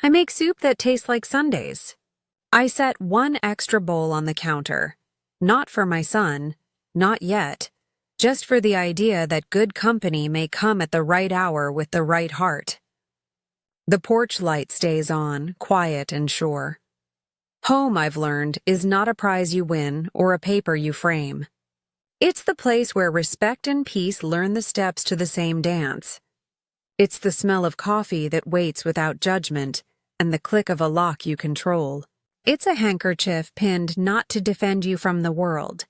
I make soup that tastes like Sundays. I set one extra bowl on the counter. Not for my son, not yet, just for the idea that good company may come at the right hour with the right heart. The porch light stays on, quiet and sure. Home, I've learned, is not a prize you win or a paper you frame. It's the place where respect and peace learn the steps to the same dance. It's the smell of coffee that waits without judgment and the click of a lock you control. It's a handkerchief pinned not to defend you from the world,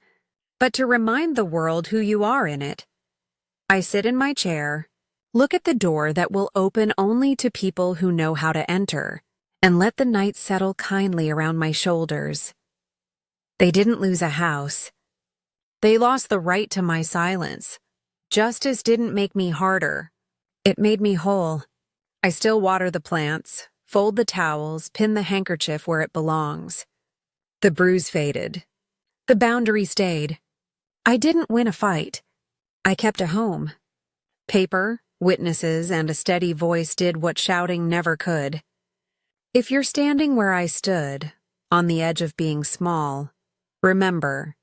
but to remind the world who you are in it. I sit in my chair, look at the door that will open only to people who know how to enter, and let the night settle kindly around my shoulders. They didn't lose a house. They lost the right to my silence. Justice didn't make me harder. It made me whole. I still water the plants, fold the towels, pin the handkerchief where it belongs. The bruise faded. The boundary stayed. I didn't win a fight. I kept a home. Paper, witnesses, and a steady voice did what shouting never could. If you're standing where I stood, on the edge of being small, remember,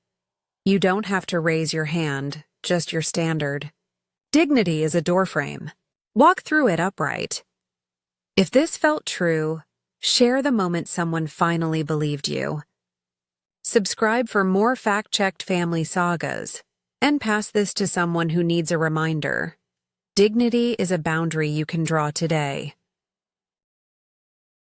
you don't have to raise your hand, just your standard. Dignity is a doorframe. Walk through it upright. If this felt true, share the moment someone finally believed you. Subscribe for more fact-checked family sagas, and pass this to someone who needs a reminder. Dignity is a boundary you can draw today.